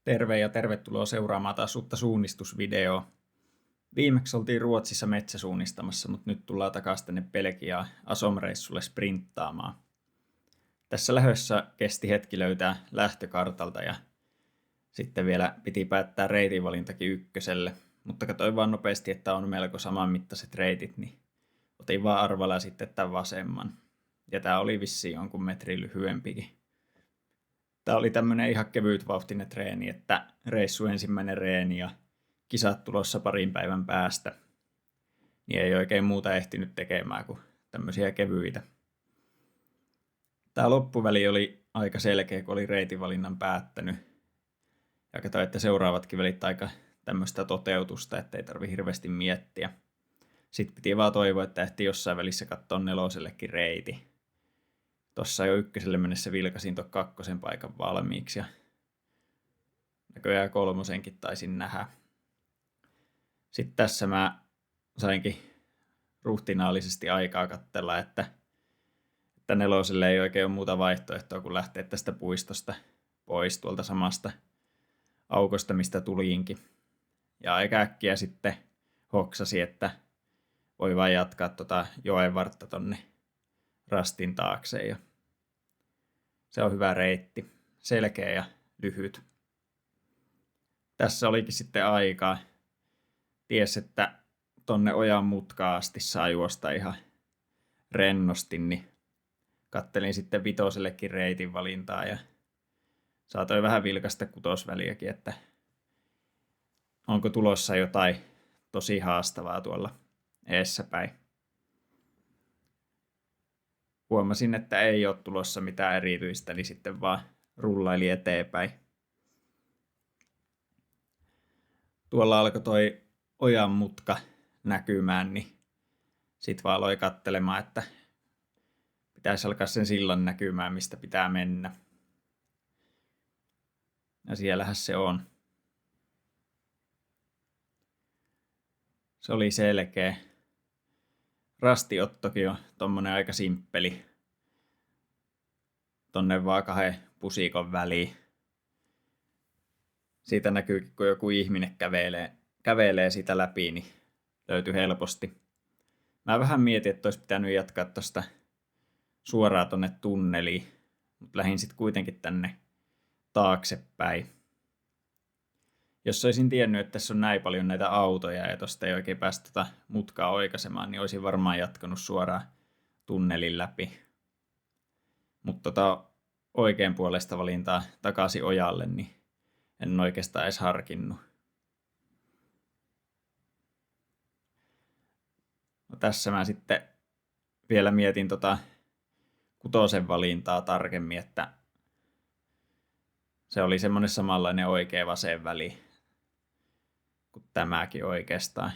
Terve ja tervetuloa seuraamaan taas uutta suunnistusvideoa. Viimeksi oltiin Ruotsissa metsäsuunnistamassa, mutta nyt tullaan takaisin tänne Belgiaan Asom-reissulle sprinttaamaan. Tässä lähdössä kesti hetki löytää lähtökartalta ja sitten vielä piti päättää reitinvalintakin ykköselle, mutta katsoin vaan nopeasti, että on melko samanmittaiset reitit, niin otin vaan arvalla sitten tämän vasemman. Ja tää oli vissiin jonkun metrin lyhyempikin. Tämä oli tämmöinen ihan kevytvauhtinen treeni, että reissu ensimmäinen reeni ja kisat tulossa parin päivän päästä. Niin ei oikein muuta ehtinyt tekemään kuin tämmöisiä kevyitä. Tämä loppuväli oli aika selkeä, kun oli reitinvalinnan päättänyt. Ja katsoin, että seuraavatkin välit aika tämmöistä toteutusta, ettei tarvi hirveästi miettiä. Sitten piti vaan toivoa, että ehti jossain välissä katsoa nelosellekin reiti. Tossa jo ykköselle mennessä vilkasin tuon kakkosen paikan valmiiksi ja näköjään kolmosenkin taisin nähdä. Sitten tässä mä sainkin ruhtinaallisesti aikaa katsella, että neloselle ei oikein ole muuta vaihtoehtoa kuin lähteä tästä puistosta pois tuolta samasta aukosta, mistä tuliinkin. Ja aika äkkiä sitten hoksasi, että voi vain jatkaa joen vartta tonne rastin taakse ja se on hyvä reitti, selkeä ja lyhyt. Tässä olikin sitten aikaa. Ties, että tonne ojan mutkaan asti saa juosta ihan rennosti, niin kattelin sitten vitosellekin reitin valintaa ja saatoin vähän vilkaista kutosväliäkin, että onko tulossa jotain tosi haastavaa tuolla eessäpäin. Huomasin, että ei ole tulossa mitään erityistä, niin sitten vaan rullaili eteenpäin. Tuolla alkoi toi ojan mutka näkymään, niin sit vaan aloin katselemaan, että pitäisi alkaa sen sillan näkymään, mistä pitää mennä. Ja siellähän se on. Se oli selkeä. Rastiottokin on tommonen aika simppeli. Tonne vaan 2 pusikon väliin. Siitä näkyy, kun joku ihminen kävelee sitä läpi, niin löytyy helposti. Mä vähän mietin, että olisi pitänyt jatkaa tosta suoraan tonne tunneliin, mutta lähdin sitten kuitenkin tänne taaksepäin. Jos olisin tiennyt, että tässä on näin paljon näitä autoja ja tosta ei oikein päästä mutkaa oikaisemaan, niin olisin varmaan jatkanut suoraan tunnelin läpi. Mutta oikein puolesta valintaa takaisin ojalle, niin en oikeastaan edes harkinnut. No tässä mä sitten vielä mietin kutosen valintaa tarkemmin, että se oli semmoinen samanlainen oikea vasen väli kuin tämäkin oikeastaan.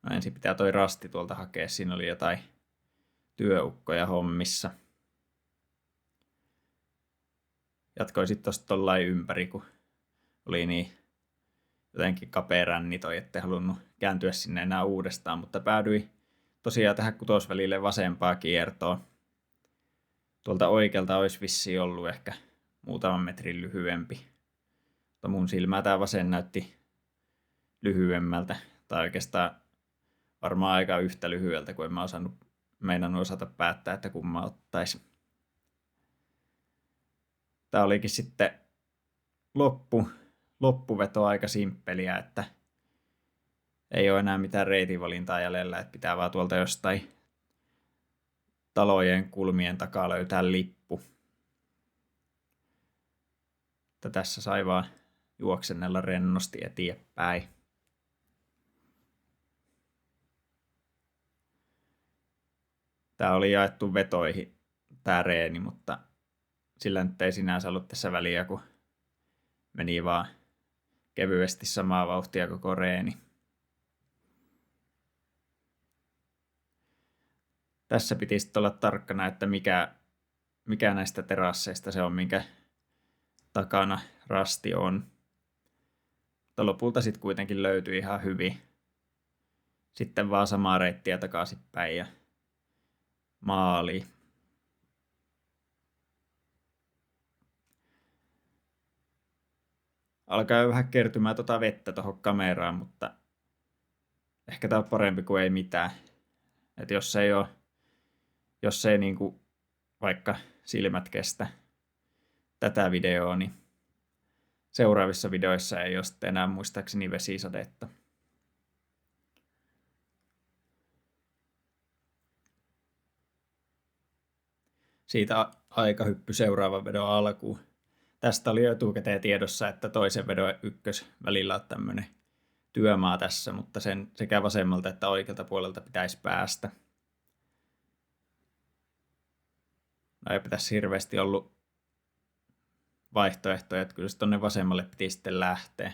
No ensin pitää toi rasti tuolta hakea, siinä oli jotain työukkoja hommissa. Jatkoin sitten tosta tollain ympäri, kun oli niin jotenkin kapea ränni toi, ettei halunnut kääntyä sinne enää uudestaan, mutta päädyin tosiaan tähän kutosvälille vasempaa kiertoon. Tuolta oikealta olisi vissiin ollut ehkä muutaman metrin lyhyempi. Mutta mun silmää tää vasen näytti lyhyemmältä, tai oikeastaan varmaan aika yhtä lyhyeltä, kun en mä meinannut osata päättää, että kumman ottaisi. Tää olikin sitten loppuveto aika simppeliä, että ei ole enää mitään reitinvalintaa jäljellä, että pitää vaan tuolta jostain talojen kulmien takaa löytää lippu. Että tässä sai vaan juoksennella rennosti eteenpäin. Tää oli jaettu vetoihin tää reeni, mutta sillä nyt ei sinänsä ollut tässä väliä, kun meni vaan kevyesti samaa vauhtia koko reeni. Tässä piti sitten olla tarkkana, että mikä näistä terasseista se on, minkä takana rasti on. Mutta lopulta sitten kuitenkin löytyi ihan hyvin. Sitten vaan samaa reittiä takaisinpäin ja maaliin. alkaa jo vähän kertymään vettä tuohon kameraan, mutta ehkä tää on parempi kuin ei mitään. Et jos ei niinku vaikka silmät kestä tätä videoa, niin seuraavissa videoissa ei ole sitten enää muistaakseni vesisadetta. Siitä aikahyppy seuraavan vedon alkuun. Tästä oli jo etukäteen tiedossa, että toisen vedon ykkösvälillä on tämmöinen työmaa tässä, mutta sen sekä vasemmalta että oikealta puolelta pitäisi päästä. No ei pitäisi hirveästi ollut vaihtoehtoja, että kyllä se tonne vasemmalle piti sitten lähteä.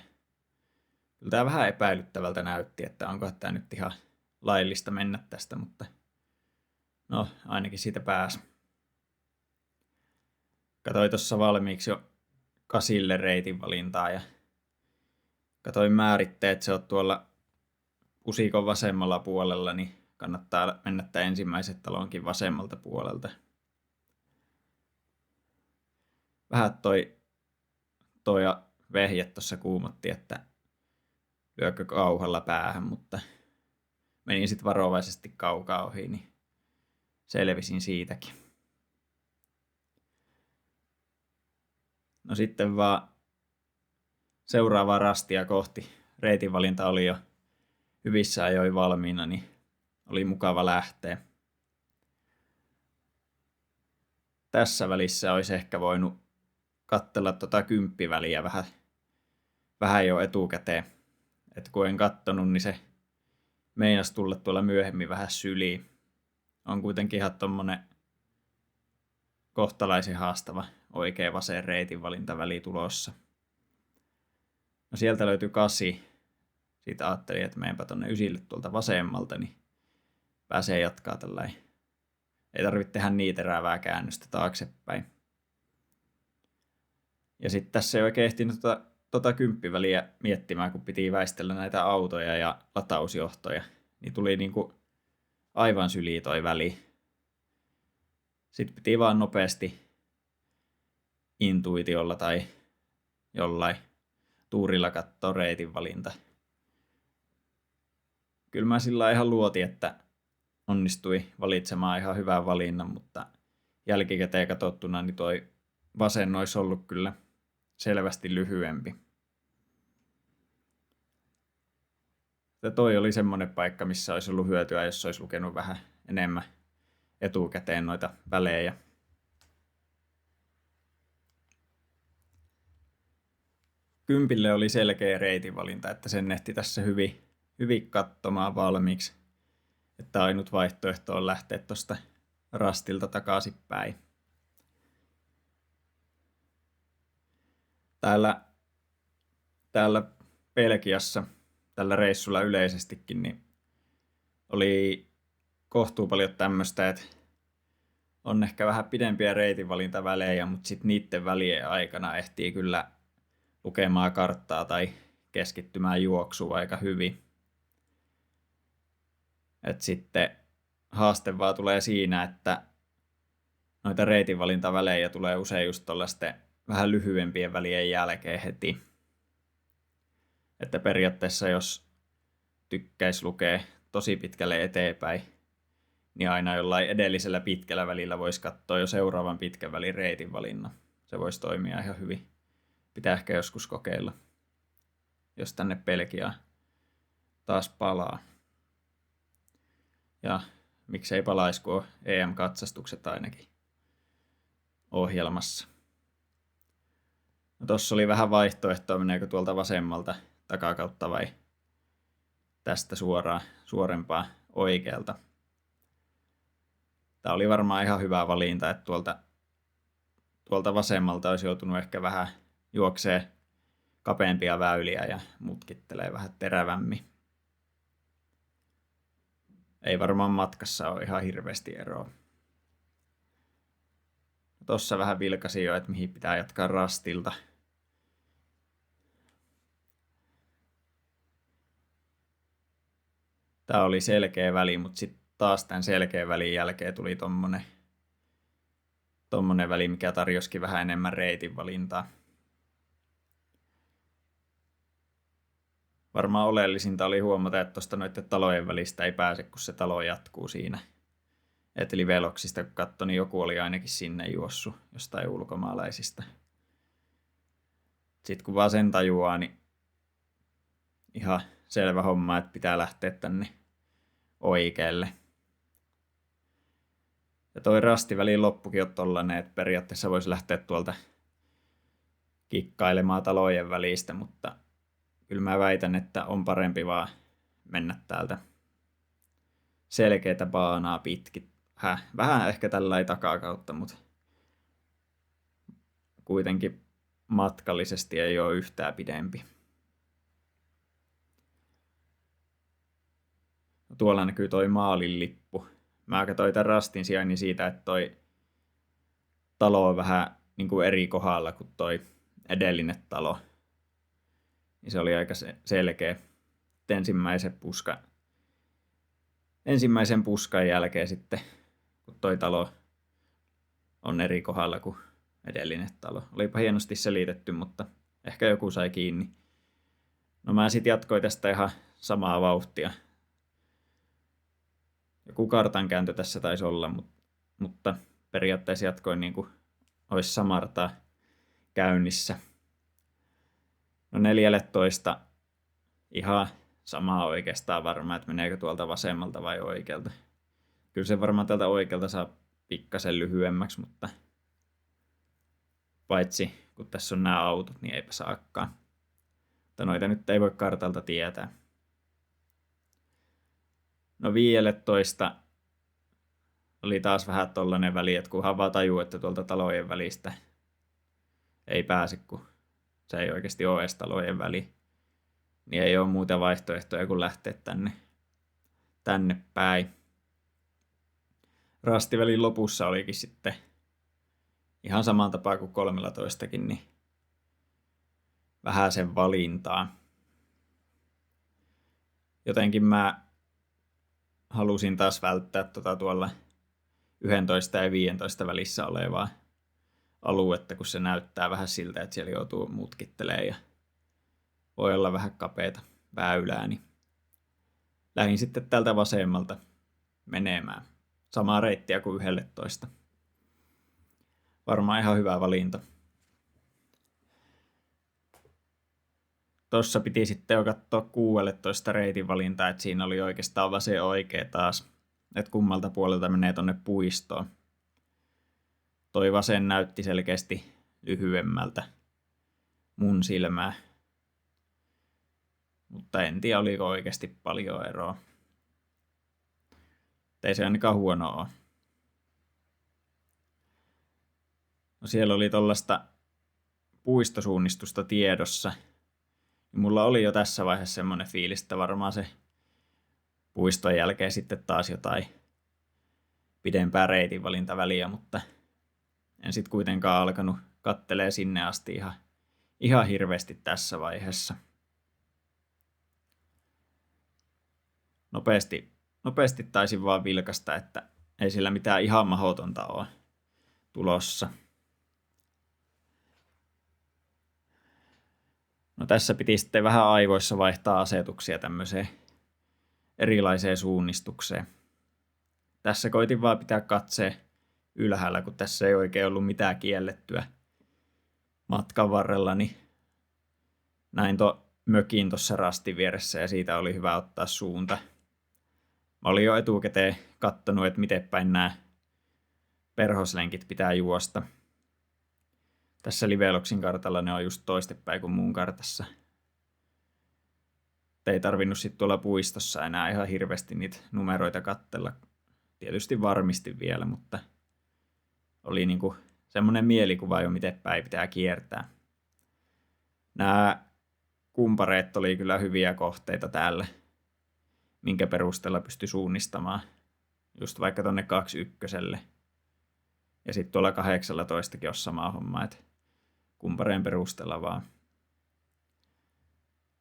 Kyllä tämä vähän epäilyttävältä näytti, että onko tämä nyt ihan laillista mennä tästä, mutta no ainakin siitä pääsi. Katoin tuossa valmiiksi jo 8 reitin valintaa ja katoin määritteet, se on tuolla pusikon vasemmalla puolella, niin kannattaa mennä tämän ensimmäiset talonkin vasemmalta puolelta. Vähän toi vehje tuossa kuumotti, että lyökö kauhalla päähän, mutta menin sitten varovaisesti kaukaa ohi, niin selvisin siitäkin. No sitten vaan seuraavaa rastia kohti. Reitinvalinta oli jo hyvissä ajoin valmiina, niin oli mukava lähteä. Tässä välissä olisi ehkä voinut katsella 10 väliä vähän jo etukäteen. Et kun en kattonut, niin se meinasi tulla tuolla myöhemmin vähän syliin. On kuitenkin ihan tommonen kohtalaisen haastava oikea vasen reitinvalintaväli tulossa. No sieltä löytyi 8. Siitä ajattelin, että menenpä tonne 9 tuolta vasemmalta, niin pääsee jatkaa tällainen. Ei tarvitse tehdä niin terävää käännöstä taaksepäin. Ja sitten tässä ei oikein ehtinyt 10 väliä miettimään, kun piti väistellä näitä autoja ja latausjohtoja. Niin tuli niinku aivan syliin toi väli. Sitten piti vaan nopeasti intuitiolla tai jollain tuurilla katsoa reitin valinta. Kyllä mä sillä ihan luotin, että onnistui valitsemaan ihan hyvän valinnan, mutta jälkikäteen katsottuna niin toi vasen olisi ollut kyllä selvästi lyhyempi. Ja toi oli semmoinen paikka, missä olisi ollut hyötyä, jos olisi lukenut vähän enemmän etukäteen noita välejä. Kympille oli selkeä reitinvalinta, että sen ehti tässä hyvin katsomaan valmiiksi. Että ainut vaihtoehto on lähteä tuosta rastilta takaisinpäin. Täällä Belgiassa, tällä reissulla yleisestikin, niin oli kohtuu paljon tämmöistä, että on ehkä vähän pidempiä reitinvalintavälejä, mutta sitten niiden välien aikana ehtii kyllä lukemaan karttaa tai keskittymään juoksuun aika hyvin. Et sitten haaste vaan tulee siinä, että noita reitinvalintavälejä tulee usein just tuollaisten vähän lyhyempien välien jälkeen heti. Että periaatteessa jos tykkäisi lukea tosi pitkälle eteenpäin, niin aina jollain edellisellä pitkällä välillä voisi katsoa jo seuraavan pitkän välin reitinvalinnan. Se voisi toimia ihan hyvin. Pitää ehkä joskus kokeilla, jos tänne Belgiaan taas palaa. Ja miksei palaisi, kun on EM-katsastukset ainakin ohjelmassa. No tossa oli vähän vaihtoehtoa, meneekö tuolta vasemmalta takakautta vai tästä suorempaa oikealta. Tämä oli varmaan ihan hyvä valinta, että tuolta vasemmalta olisi joutunut ehkä vähän juoksee kapeampia väyliä ja mutkittelee vähän terävämmin. Ei varmaan matkassa ole ihan hirveästi eroa. Tossa vähän vilkasin jo, että mihin pitää jatkaa rastilta. Tää oli selkeä väli, mutta sitten taas tämän selkeän välin jälkeen tuli tommonen väli, mikä tarjosikin vähän enemmän reitinvalintaa. varmaan oleellisinta oli huomata, että tuosta noiden talojen välistä ei pääse, kun se talo jatkuu siinä. Et liveloksista kun katsoi, niin joku oli ainakin sinne juossut jostain ulkomaalaisista. Sitten kun vaan sen tajuaa, niin ihan selvä homma, että pitää lähteä tänne oikealle. Ja toi rastivälin loppukin on tollanen, että periaatteessa voisi lähteä tuolta kikkailemaan talojen välistä, mutta kyllä mä väitän, että on parempi vaan mennä täältä selkeätä baanaa pitkin. Vähän ehkä tällä takakautta, mutta kuitenkin matkallisesti ei ole yhtään pidempi. Tuolla näkyy toi maalin lippu. Mä katsoin tämän rastin sijainnin siitä, että toi talo on vähän niin kuin eri kohdalla kuin toi edellinen talo. Niin se oli aika selkeä. Ensimmäisen puskan jälkeen sitten, kun toi talo on eri kohdalla kuin edellinen talo. Olipa hienosti selitetty, mutta ehkä joku sai kiinni. No mä sitten jatkoin tästä ihan samaa vauhtia. Joku kartankääntö tässä taisi olla, mutta periaatteessa jatkoin niin kuin olisi samartaa käynnissä. No 14 ihan samaa oikeastaan varmaan, että meneekö tuolta vasemmalta vai oikealta. Kyllä se varmaan tältä oikealta saa pikkasen lyhyemmäksi, mutta paitsi kun tässä on nämä autot, niin eipä saakaan. Mutta noita nyt ei voi kartalta tietää. No 15 oli taas vähän tollainen väli, että kunhan vaan tajuu, että tuolta talojen välistä ei pääse, kun se ei oikeasti ole edes talojen väli, niin ei ole muuta vaihtoehtoja kuin lähteä tänne päin. Rastivälin lopussa olikin sitten ihan saman tapaa kuin 13kin, niin vähän sen valintaa. Jotenkin mä halusin taas välttää tuolla 11 ja 15 välissä olevaa aluetta, kun se näyttää vähän siltä, että siellä joutuu mutkittelemaan ja voi olla vähän kapeata väylää, niin lähdin sitten tältä vasemmalta menemään. Samaa reittiä kuin 11. Varmaan ihan hyvä valinta. Tuossa piti sitten jo katsoa 16 reitin valintaa, että siinä oli oikeastaan vasen oikea taas. Että kummalta puolelta menee tonne puistoon. Toi vasen näytti selkeästi lyhyemmältä mun silmää. Mutta en tiedä, oliko oikeasti paljon eroa. Ei se ainakaan huono ole. No siellä oli tollaista puistosuunnistusta tiedossa. Mulla oli jo tässä vaiheessa semmoinen fiilis, että varmaan se puiston jälkeen sitten taas jotain pidempää reitinvalintaväliä, mutta en sitten kuitenkaan alkanut kattelee sinne asti ihan hirveästi tässä vaiheessa. Nopeasti taisin vaan vilkasta, että ei sillä mitään ihan mahdotonta ole tulossa. No tässä piti sitten vähän aivoissa vaihtaa asetuksia tämmöiseen erilaiseen suunnistukseen. Tässä koitin vaan pitää katseen ylhäällä, kun tässä ei oikein ollut mitään kiellettyä matkan varrella, niin näin mökin tuossa rastin vieressä ja siitä oli hyvä ottaa suunta. Mä olin jo etukäteen kattonut, että miten päin nämä perhoslenkit pitää juosta. Tässä Liveloksin kartalla ne on just toistepäin kuin mun kartassa. Ei tarvinnut sitten tuolla puistossa enää ihan hirveästi niitä numeroita katsella. Tietysti varmistin vielä, mutta oli niinku semmoinen mielikuva jo, miten päin pitää kiertää. Nämä kumpareet oli kyllä hyviä kohteita täällä, minkä perusteella pystyi suunnistamaan. Just vaikka tonne 21. Ja sitten tuolla 18kin on sama homma, että kumpareen perusteella vaan.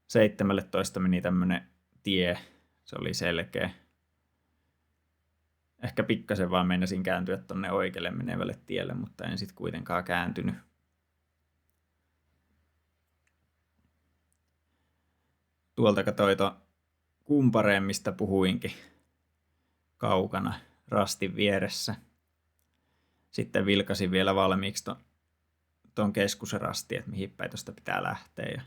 17 meni tämmönen tie, se oli selkeä. Ehkä pikkasen vaan meinasin kääntyä tonne oikealle menevälle tielle, mutta en sit kuitenkaan kääntynyt. tuolta katsoin ton kumpareen, mistä puhuinkin kaukana rastin vieressä. Sitten vilkasin vielä valmiiksi ton keskusrasti, että mihin päin tuosta pitää lähteä. Ja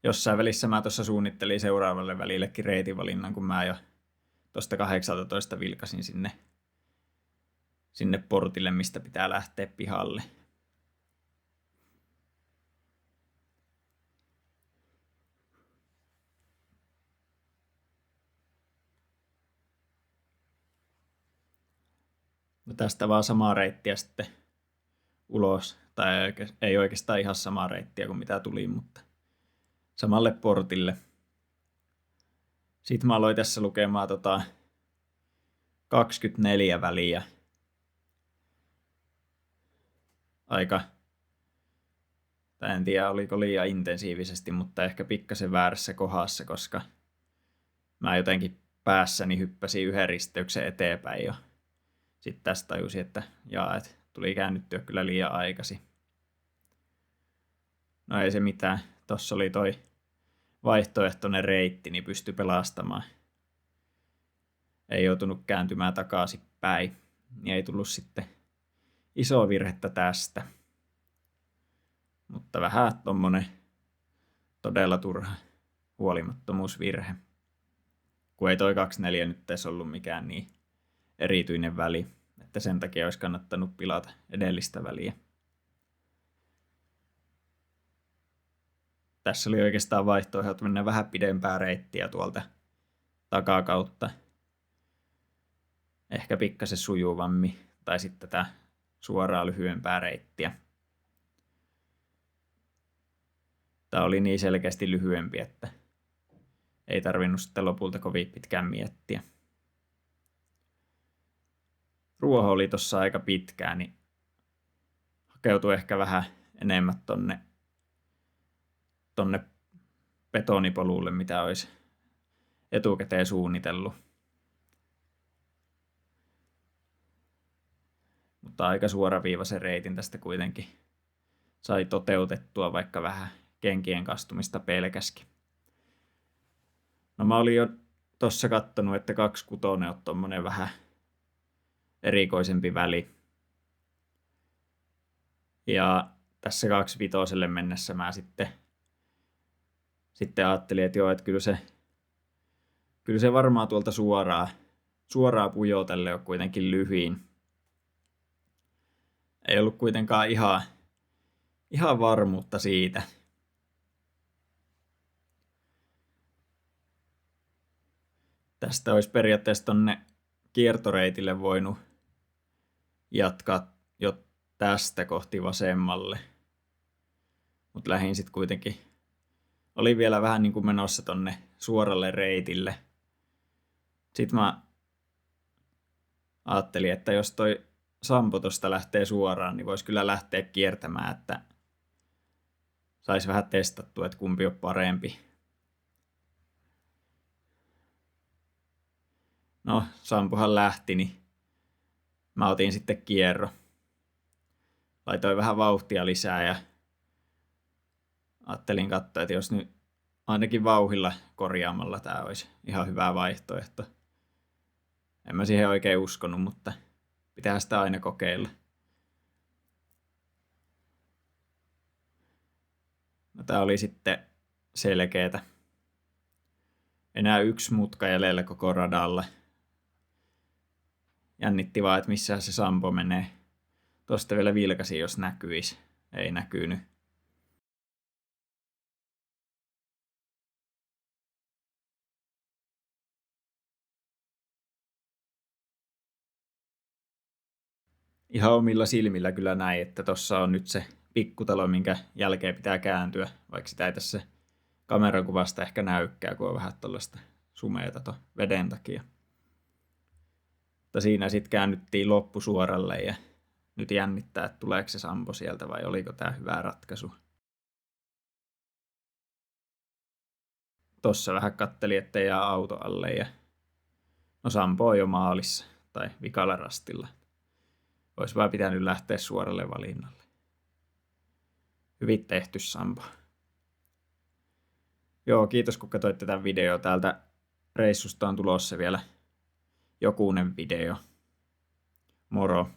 jossain välissä mä tuossa suunnittelin seuraavalle välillekin reitinvalinnan, kun mä jo tuosta 18 vilkasin sinne portille, mistä pitää lähteä pihalle. No tästä vaan samaa reittiä sitten ulos, tai ei oikeastaan ihan samaa reittiä kuin mitä tuli, mutta samalle portille. Sitten mä aloin tässä lukemaan 24 väliä. Tai en tiedä oliko liian intensiivisesti, mutta ehkä pikkasen väärässä kohdassa, koska mä jotenkin päässäni hyppäsin yhden risteyksen eteenpäin jo. Sitten tästä tajusin, että tuli käännyttyä kyllä liian aikaisin. No ei se mitään. Tossa oli toi vaihtoehtoinen reitti, niin pystyi pelastamaan. Ei joutunut kääntymään takaisin päin. Niin ei tullut sitten isoa virhettä tästä. Mutta vähän tommonen todella turha huolimattomuusvirhe. Kun ei toi 24 nyt edes ollut mikään niin erityinen väli, että sen takia olisi kannattanut pilata edellistä väliä. Tässä oli oikeastaan vaihtoehdot mennä vähän pidempää reittiä tuolta takakautta. Ehkä pikkasen sujuvammin, tai sitten tätä suoraan lyhyempää reittiä. Tämä oli niin selkeästi lyhyempi, että ei tarvinnut sitten lopulta kovin pitkään miettiä. Ruoho oli tossa aika pitkään, niin hakeutui ehkä vähän enemmän tonne betonipolulle, mitä olisi etukäteen suunnitellut. Mutta aika suoraviivaisen reitin tästä kuitenkin sai toteutettua, vaikka vähän kenkien kastumista pelkäskin. No mä olin jo tossa kattonut, että 26 on tommonen vähän erikoisempi väli. Ja tässä 25 mennessä mä sitten ajattelin, että joo, että kyllä se varmaan tuolta suoraa pujotelle on kuitenkin lyhyin. Ei ollut kuitenkaan ihan varmuutta siitä. Tästä olisi periaatteessa tonne kiertoreitille voinut jatkaa jo tästä kohti vasemmalle. Mutta lähdin sitten kuitenkin, oli vielä vähän niin kuin menossa tonne suoralle reitille. Sitten mä ajattelin, että jos toi sampo tosta lähtee suoraan, niin voisi kyllä lähteä kiertämään, että saisi vähän testattua, että kumpi on parempi. No, sampohan lähti, niin mä otin sitten kierro. Laitoin vähän vauhtia lisää ja ajattelin katsoa, että jos nyt ainakin vauhilla korjaamalla tää olisi ihan hyvä vaihtoehto. En mä siihen oikein uskonut, mutta pitää sitä aina kokeilla. No, tää oli sitten selkeetä. Enää yksi mutka jäljellä koko radalla. Jännitti vaan, että missä se sampo menee. Tuosta vielä vilkasin, jos näkyisi. Ei näkynyt. Ihan omilla silmillä kyllä näin, että tossa on nyt se pikkutalo, minkä jälkeen pitää kääntyä, vaikka sitä ei tässä kamerakuvasta ehkä näykään, kun on vähän tuollaista sumeeta ton veden takia. Mutta siinä sitten käännyttiin loppusuoralle ja nyt jännittää, että tuleeko se sampo sieltä vai oliko tämä hyvä ratkaisu. Tossa vähän katteli, ettei jää auto alle ja no sampo on jo maalissa tai vikalla rastilla. Olisi vaan pitänyt lähteä suoralle valinnalle. Hyvin tehty sampo. Joo, kiitos kun katsoitte tämän video. Täältä reissusta on tulossa vielä jokunen video. Moro.